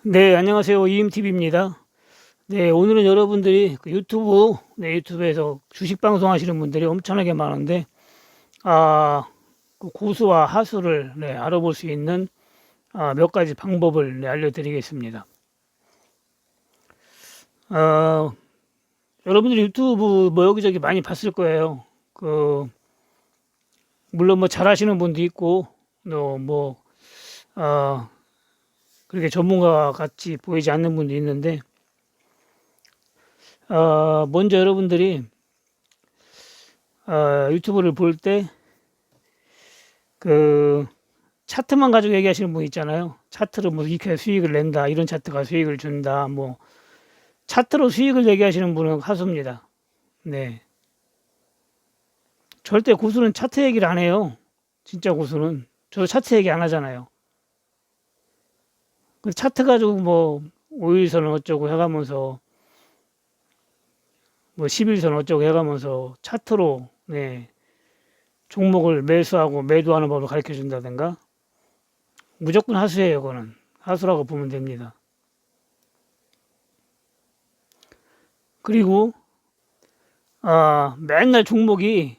네, 안녕하세요. 이임TV입니다. 네, 오늘은 여러분들이 유튜브에서 주식 방송하시는 분들이 엄청나게 많은데, 그 고수와 하수를 알아볼 수 있는 몇 가지 방법을 알려드리겠습니다. 어, 여러분들이 유튜브 뭐 여기저기 많이 봤을 거예요. 물론 뭐 잘하시는 분도 있고, 또 어, 그렇게 전문가 같이 보이지 않는 분도 있는데, 먼저 여러분들이 유튜브를 볼 때 그 차트만 가지고 얘기하시는 분 있잖아요. 차트로 뭐 이렇게 수익을 낸다, 이런 차트가 수익을 준다, 뭐 차트로 수익을 얘기하시는 분은 하수입니다. 네, 절대 고수는 차트 얘기를 안 해요. 진짜 고수는 저도 차트 얘기 안 하잖아요. 그 차트 가지고 뭐 5일선 어쩌고 해가면서 뭐 10일선 어쩌고 해가면서 차트로 종목을 매수하고 매도하는 법을 가르쳐 준다든가 무조건 하수예요. 그거는 하수라고 보면 됩니다. 그리고 맨날 종목이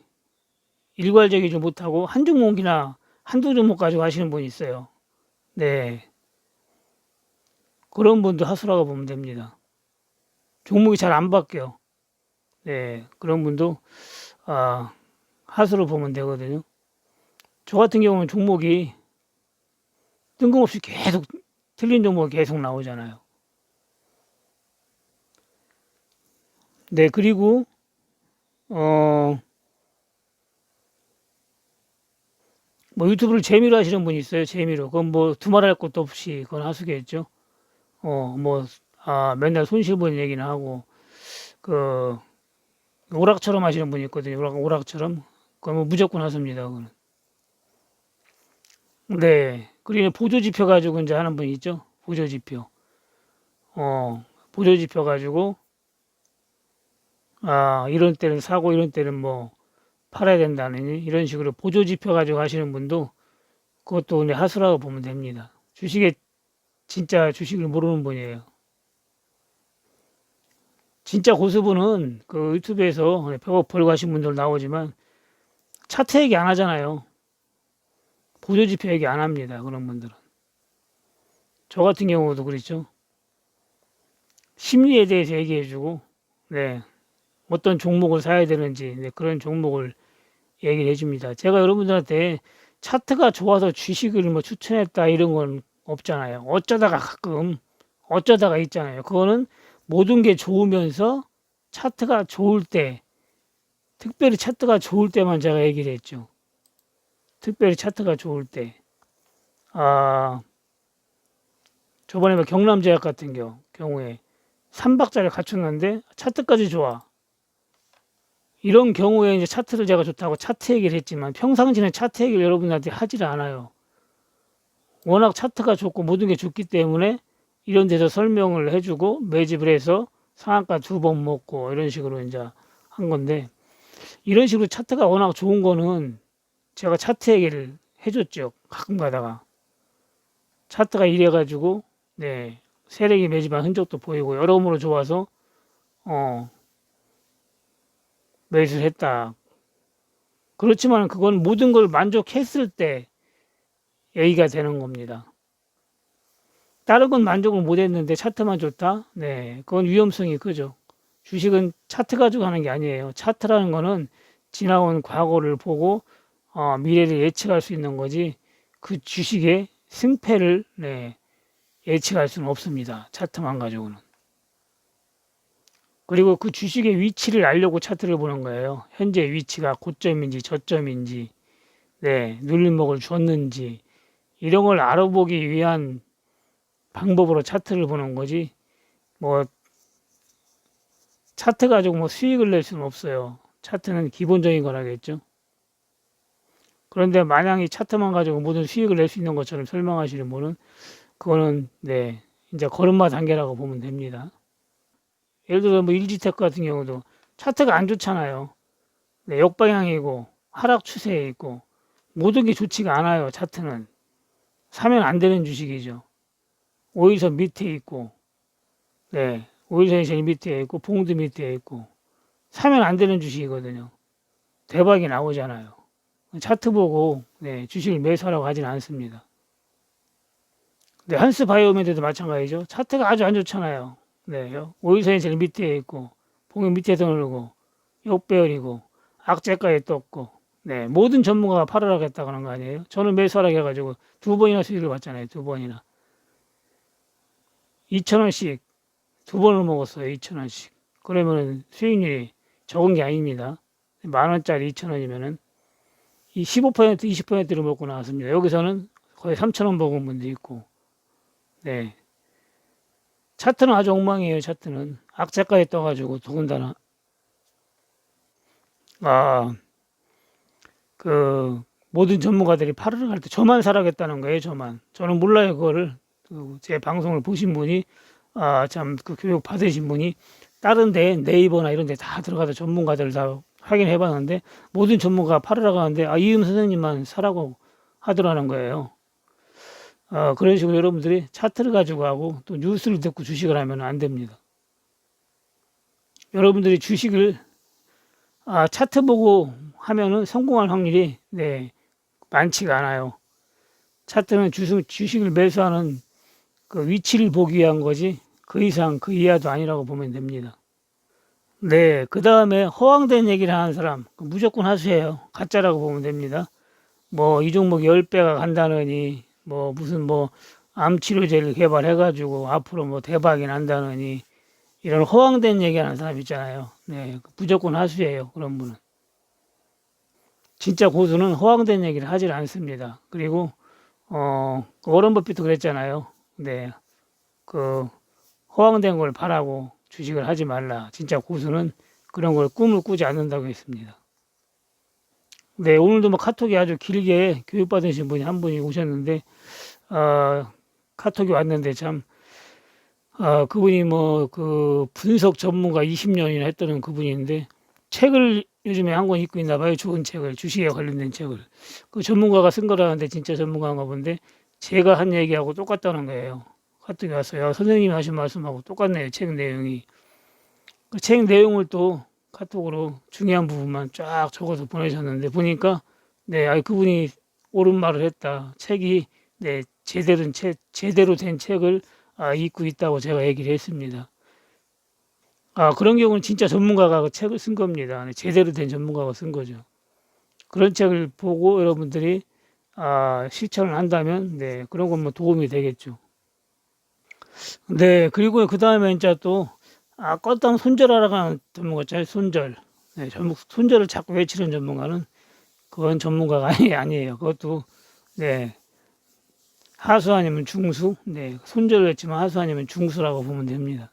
일괄적이지 못하고 한 종목이나 한두 종목 가지고 하시는 분이 있어요. 네. 그런 분도 하수라고 보면 됩니다. 종목이 잘 안 바뀌어. 네. 그런 분도, 하수로 보면 되거든요. 저 같은 경우는 종목이 뜬금없이 계속 틀린 종목이 계속 나오잖아요. 네. 그리고, 어, 뭐 유튜브를 재미로 하시는 분이 있어요. 재미로. 그건 뭐 두말할 것도 없이 그건 하수겠죠. 뭐, 맨날 손실 보는 얘기나 하고, 그, 오락처럼 하시는 분이 있거든요. 오락처럼. 그건 뭐 무조건 하수입니다. 그거는. 네. 그리고 보조지표 가지고 이제 하는 분이 있죠. 보조지표. 보조지표 가지고, 이런 때는 사고, 이런 때는 뭐 팔아야 된다는 이런 식으로 보조지표 가지고 하시는 분도 그것도 근데 하수라고 보면 됩니다. 진짜 주식을 모르는 분이에요. 진짜 고수분은 그 유튜브에서 100억 벌고 하신 분들 나오지만 차트 얘기 안 하잖아요. 보조지표 얘기 안 합니다. 그런 분들은. 저 같은 경우도 그렇죠. 심리에 대해서 얘기해주고, 네, 어떤 종목을 사야 되는지 그런 종목을 얘기를 해줍니다. 제가 여러분들한테 차트가 좋아서 주식을 뭐 추천했다 이런 건 없잖아요. 어쩌다가 가끔 어쩌다가 있잖아요. 그거는 모든 게 좋으면서 차트가 좋을 때, 특별히 차트가 좋을 때만 제가 얘기를 했죠. 특별히 차트가 좋을 때. 아, 저번에 뭐 경남제약 같은 경우에 3박자를 갖췄는데 차트까지 좋아. 이런 경우에 이제 차트를 제가 좋다고 차트 얘기를 했지만 평상시는 차트 얘기를 여러분들한테 하지를 않아요. 워낙 차트가 좋고 모든 게 좋기 때문에 이런 데서 설명을 해주고 매집을 해서 상한가 2번 먹고 이런 식으로 이제 한 건데 이런 식으로 차트가 워낙 좋은 거는 제가 차트 얘기를 해줬죠. 가끔 가다가 차트가 이래가지고 세력이 매집한 흔적도 보이고 여러모로 좋아서 어, 매수를 했다. 그렇지만 그건 모든 걸 만족했을 때 얘기가 되는 겁니다. 다른 건 만족을 못 했는데 차트만 좋다? 네, 그건 위험성이 크죠. 주식은 차트 가지고 하는 게 아니에요. 차트라는 거는 지나온 과거를 보고 미래를 예측할 수 있는 거지 그 주식의 승패를 예측할 수는 없습니다. 차트만 가지고는. 그리고 그 주식의 위치를 알려고 차트를 보는 거예요. 현재 위치가 고점인지 저점인지, 눌림목을 줬는지 이런 걸 알아보기 위한 방법으로 차트를 보는 거지. 뭐 차트 가지고 뭐 수익을 낼 수는 없어요. 차트는 기본적인 거라겠죠. 그런데 만약 이 차트만 가지고 모든 수익을 낼 수 있는 것처럼 설명하시는 분은 그거는 이제 걸음마 단계라고 보면 됩니다. 예를 들어 뭐 일지테크 같은 경우도 차트가 안 좋잖아요. 역방향이고 하락 추세에 있고 모든 게 좋지가 않아요. 차트는 사면 안 되는 주식이죠. 오일선 밑에 있고, 네, 오일선이 제일 밑에 있고, 봉도 밑에 있고, 사면 안 되는 주식이거든요. 대박이 나오잖아요. 차트 보고, 네, 주식을 매수하라고 하진 않습니다. 네, 한스 바이오메드도 마찬가지죠. 차트가 아주 안 좋잖아요. 네, 오일선이 제일 밑에 있고, 봉이 밑에서 오르고, 역배열이고, 악재가에 떴고, 네, 모든 전문가가 팔으라고 했다고 하는 거 아니에요? 저는 매수하라고 해가지고 두 번이나 수익을 봤잖아요. 두 번이나. 2,000원씩 두 번을 먹었어요. 2,000원씩. 그러면 수익률이 적은 게 아닙니다. 만 원짜리 2,000원이면은 이 15%, 20%를 먹고 나왔습니다. 여기서는 거의 3,000원 먹은 분도 있고, 네. 차트는 아주 엉망이에요. 차트는 악재가에 떠가지고 더군다나 아, 그 모든 전문가들이 팔으러 갈 때 저만 사라겠다는 거예요. 저는 몰라요. 그거를 제 방송을 보신 분이 참 그 교육 받으신 분이 다른 데 네이버나 이런 데 다 들어가서 전문가들 다 확인해 봤는데 모든 전문가가 팔으러 가는데 이음 선생님만 사라고 하더라는 거예요. 그런 식으로 여러분들이 차트를 가지고 하고 또 뉴스를 듣고 주식을 하면 안 됩니다. 여러분들이 주식을 차트 보고 하면은 성공할 확률이 네, 많지가 않아요. 차트는 주식을 매수하는 그 위치를 보기 위한 거지 그 이상 그 이하도 아니라고 보면 됩니다. 네, 그 다음에 허황된 얘기를 하는 사람 무조건 하수해요. 가짜라고 보면 됩니다. 뭐 이 종목 10배가 간다느니 뭐 무슨 뭐 암치료제를 개발해가지고 앞으로 뭐 대박이 난다느니 이런 허황된 얘기하는 사람 있잖아요. 네, 무조건 하수해요. 그런 분은. 진짜 고수는 허황된 얘기를 하질 않습니다. 그리고 워런 버핏도 그랬잖아요. 네, 그 허황된 걸 바라고 주식을 하지 말라. 진짜 고수는 그런 걸 꿈을 꾸지 않는다고 했습니다. 네, 오늘도 뭐 카톡이 아주 길게 교육받으신 분이 한 분이 오셨는데 카톡이 왔는데 참 그분이 뭐 그 분석 전문가 20년이나 했던 그분인데 책을 요즘에 한 권 읽고 있나 봐요. 좋은 책을 주식에 관련된 책을 그 전문가가 쓴 거라는데 진짜 전문가인가 본데 제가 한 얘기하고 똑같다는 거예요. 카톡이 왔어요. 선생님이 하신 말씀하고 똑같네요. 책 내용이. 그 책 내용을 또 카톡으로 중요한 부분만 쫙 적어서 보내셨는데 보니까 네, 그분이 옳은 말을 했다. 책이 네, 제대로 된 책을 읽고 있다고 제가 얘기를 했습니다. 그런 경우는 진짜 전문가가 그 책을 쓴 겁니다. 네, 제대로 된 전문가가 쓴 거죠. 그런 책을 보고 여러분들이 실천을 한다면 네, 그런 건 뭐 도움이 되겠죠. 네, 그리고 그 다음에 이제 또 껐당 손절하라고 하는 전문가 있잖아요. 손절. 네, 손절을 자꾸 외치는 전문가는 그건 전문가가 아니에요. 그것도 네, 하수 아니면 중수. 네, 손절을 했지만 하수 아니면 중수라고 보면 됩니다.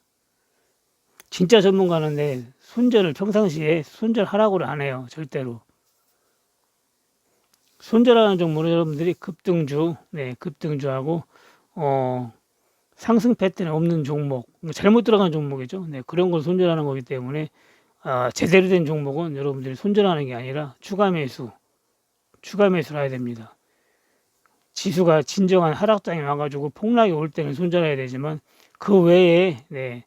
진짜 전문가는 네, 손절을 평상시에 손절하라고를 안 해요. 절대로. 손절하는 종목은 여러분들이 급등주, 네, 급등주하고 상승 패턴이 없는 종목, 잘못 들어간 종목이죠. 네, 그런 걸 손절하는 거기 때문에 제대로 된 종목은 여러분들이 손절하는 게 아니라 추가 매수를 해야 됩니다. 지수가 진정한 하락장이 와가지고 폭락이 올 때는 손절해야 되지만 그 외에 네,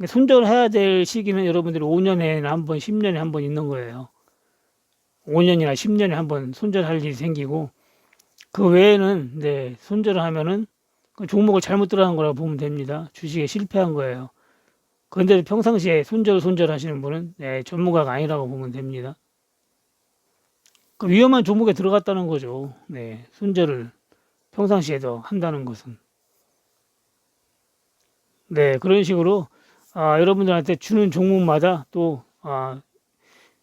손절해야 될 시기는 여러분들이 5년에 한 번, 10년에 한 번 있는 거예요. 5년이나 10년에 한 번 손절할 일이 생기고 그 외에는 네, 손절을 하면은 그 종목을 잘못 들어간 거라고 보면 됩니다. 주식에 실패한 거예요. 그런데 평상시에 손절하시는 분은 네, 전문가가 아니라고 보면 됩니다. 그 위험한 종목에 들어갔다는 거죠. 네, 손절을 평상시에도 한다는 것은. 네, 그런 식으로 여러분들한테 주는 종목마다 또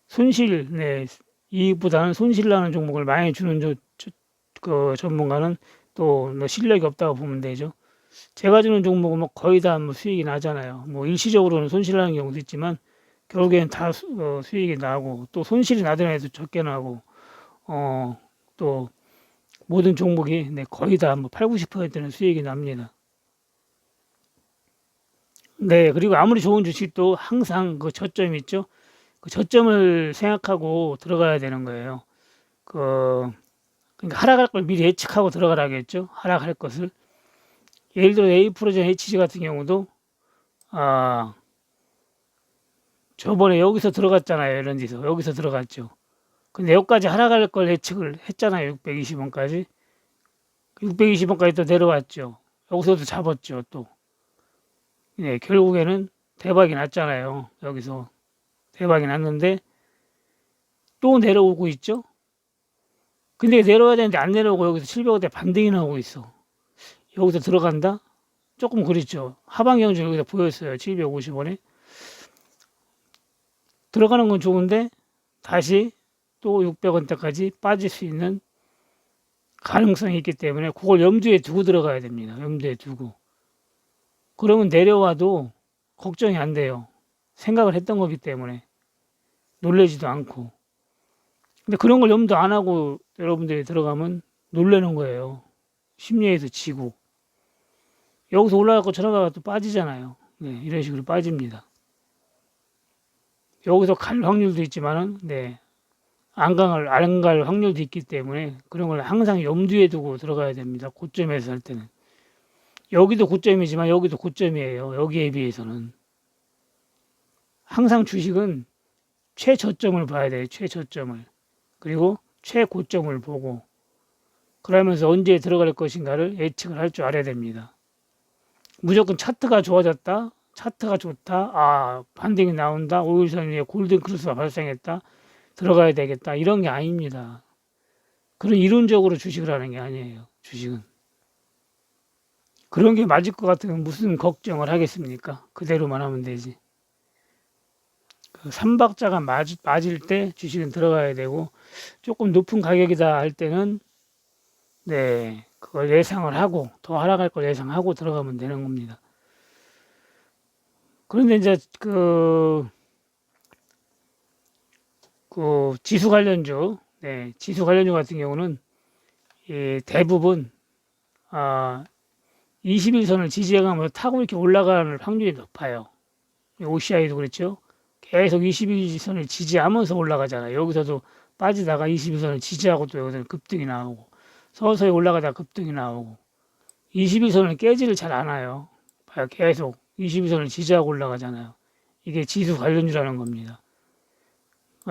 손실, 네, 이익보다는 손실 나는 종목을 많이 주는 그 전문가는 또뭐 실력이 없다고 보면 되죠. 제가 주는 종목은 뭐 거의 다 뭐 수익이 나잖아요. 뭐 일시적으로는 손실 나는 경우도 있지만 결국에는 다 수익이 나고 또 손실이 나더라도 적게 나고 또 모든 종목이 네, 거의 다 뭐 8, 90%는 수익이 납니다. 네, 그리고 아무리 좋은 주식도 항상 그 저점이 있죠. 그 저점을 생각하고 들어가야 되는 거예요. 그러니까 하락할 걸 미리 예측하고 들어가라겠죠. 하락할 것을. 예를 들어 에이프로젠 HG 같은 경우도 아 저번에 여기서 들어갔잖아요. 이런 데서 여기서 들어갔죠. 근데 여기까지 하락할 걸 예측을 했잖아요. 620원까지. 620원까지 또 내려왔죠. 여기서도 잡았죠. 또 네, 결국에는 대박이 났잖아요. 여기서 대박이 났는데 또 내려오고 있죠. 근데 내려와야 되는데 안 내려오고 여기서 700원대 반등이 나오고 있어. 여기서 들어간다? 조금 그렇죠. 하방 경주 여기서 보였어요. 750원에. 들어가는 건 좋은데 다시 또 600원대까지 빠질 수 있는 가능성이 있기 때문에 그걸 염두에 두고 들어가야 됩니다. 염두에 두고. 그러면 내려와도 걱정이 안 돼요. 생각을 했던 거기 때문에 놀래지도 않고. 근데 그런 걸 염두 안 하고 여러분들이 들어가면 놀래는 거예요. 심리에서 지고. 여기서 올라가고 저러다가 또 빠지잖아요. 네, 이런 식으로 빠집니다. 여기서 갈 확률도 있지만은, 네, 안 갈 확률도 있기 때문에 그런 걸 항상 염두에 두고 들어가야 됩니다. 고점에서 할 때는. 여기도 고점이지만 여기도 고점이에요. 여기에 비해서는. 항상 주식은 최저점을 봐야 돼요. 최저점을. 그리고 최고점을 보고 그러면서 언제 들어갈 것인가를 예측을 할 줄 알아야 됩니다. 무조건 차트가 좋아졌다. 차트가 좋다. 아, 반등이 나온다. 5일선 위에 골든 크로스가 발생했다. 들어가야 되겠다. 이런 게 아닙니다. 그런 이론적으로 주식을 하는 게 아니에요. 주식은. 그런 게 맞을 것 같으면 무슨 걱정을 하겠습니까? 그대로만 하면 되지. 그 삼박자가 맞을 때 주식은 들어가야 되고 조금 높은 가격이다 할 때는 네, 그걸 예상을 하고 더 하락할 걸 예상하고 들어가면 되는 겁니다. 그런데 이제 그 지수 관련주, 네, 지수 관련주 같은 경우는 대부분 21선을 지지해가면서 타고 이렇게 올라가는 확률이 높아요. OCI도 그렇죠. 계속 21선을 지지하면서 올라가잖아요. 여기서도 빠지다가 21선을 지지하고 또 여기서 급등이 나오고 서서히 올라가다 급등이 나오고 21선을 깨지를 잘 않아요. 계속 21선을 지지하고 올라가잖아요. 이게 지수 관련주라는 겁니다.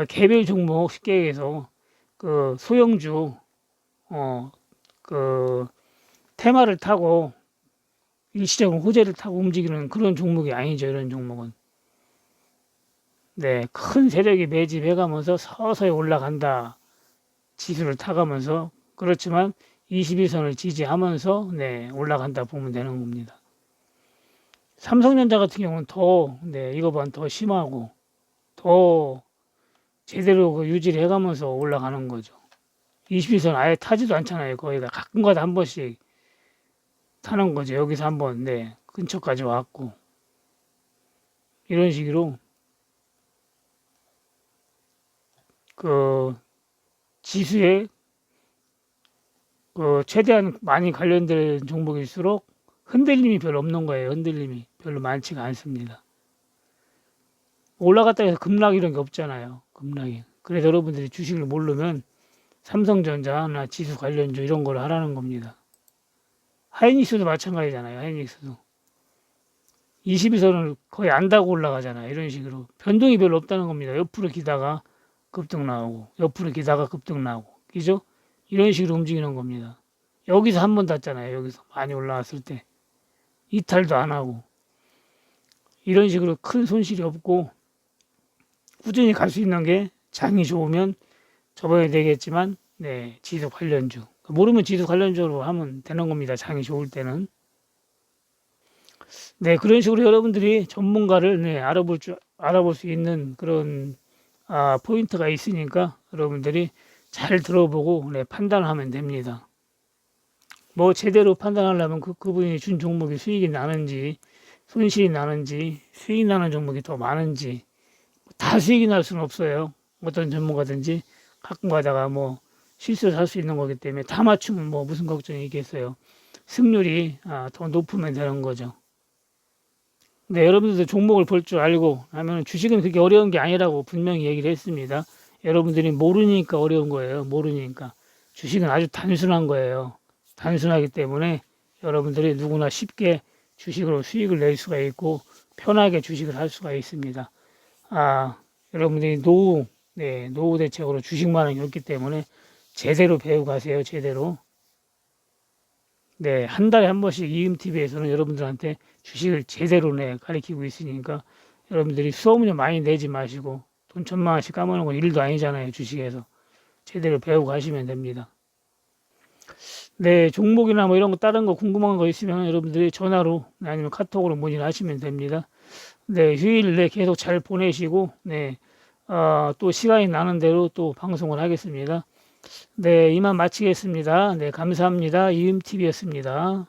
개별 종목 쉽게 얘기해서 그 소형주 그 테마를 타고 일시적으로 호재를 타고 움직이는 그런 종목이 아니죠. 이런 종목은. 네, 큰 세력이 매집해가면서 서서히 올라간다. 지수를 타가면서 그렇지만 21선을 지지하면서 네, 올라간다 보면 되는 겁니다. 삼성전자 같은 경우는 더 네, 이거보다 더 심하고 더 제대로 그 유지를 해가면서 올라가는 거죠. 21선 아예 타지도 않잖아요. 거기가 가끔가다 한 번씩 타는 거죠. 여기서 한번 네, 근처까지 왔고 이런 식으로 그 지수에 그 최대한 많이 관련된 종목일수록 흔들림이 별로 없는 거예요. 흔들림이 별로 많지가 않습니다. 올라갔다 해서 급락 이런 게 없잖아요. 급락이. 그래서 여러분들이 주식을 모르면 삼성전자나 지수 관련주 이런 걸 하라는 겁니다. 하이닉스도 마찬가지잖아요. 하이닉스도 21선을 거의 안다고 올라가잖아요. 이런 식으로 변동이 별로 없다는 겁니다. 옆으로 기다가 급등 나오고 옆으로 기다가 급등 나오고 그죠? 이런 식으로 움직이는 겁니다. 여기서 한 번 닿잖아요. 여기서 많이 올라왔을 때 이탈도 안 하고 이런 식으로 큰 손실이 없고 꾸준히 갈 수 있는 게 장이 좋으면 접어야 되겠지만 네, 지수 관련주 모르면 지수 관련주로 하면 되는 겁니다. 장이 좋을 때는 네, 그런 식으로 여러분들이 전문가를 네, 알아볼 수 있는 그런 포인트가 있으니까 여러분들이 잘 들어보고 네, 판단을 하면 됩니다. 뭐 제대로 판단하려면 그분이 준 종목이 수익이 나는지 손실이 나는지 수익이 나는 종목이 더 많은지 다 수익이 날 수는 없어요. 어떤 전문가든지 가끔 가다가 뭐 실수를 할 수 있는 거기 때문에 다 맞추면 뭐 무슨 걱정이 있겠어요. 승률이 더 높으면 되는 거죠. 근데 여러분들도 종목을 볼 줄 알고 하면 주식은 그렇게 어려운 게 아니라고 분명히 얘기를 했습니다. 여러분들이 모르니까 어려운 거예요. 모르니까. 주식은 아주 단순한 거예요. 단순하기 때문에 여러분들이 누구나 쉽게 주식으로 수익을 낼 수가 있고 편하게 주식을 할 수가 있습니다. 여러분들이 노후 대책으로 주식만 원이 없기 때문에 제대로 배우고 가세요. 제대로. 네, 한 달에 한 번씩 이음TV에서는 여러분들한테 주식을 제대로 가르치고 있으니까 여러분들이 수업료 많이 내지 마시고 돈 1,000만 원씩 까먹는 건 일도 아니잖아요. 주식에서. 제대로 배우고 가시면 됩니다. 네, 종목이나 뭐 이런 거 다른 거 궁금한 거 있으면 여러분들이 전화로 아니면 카톡으로 문의를 하시면 됩니다. 네, 휴일 계속 잘 보내시고 또 시간이 나는 대로 또 방송을 하겠습니다. 네, 이만 마치겠습니다. 네, 감사합니다. 이음TV였습니다.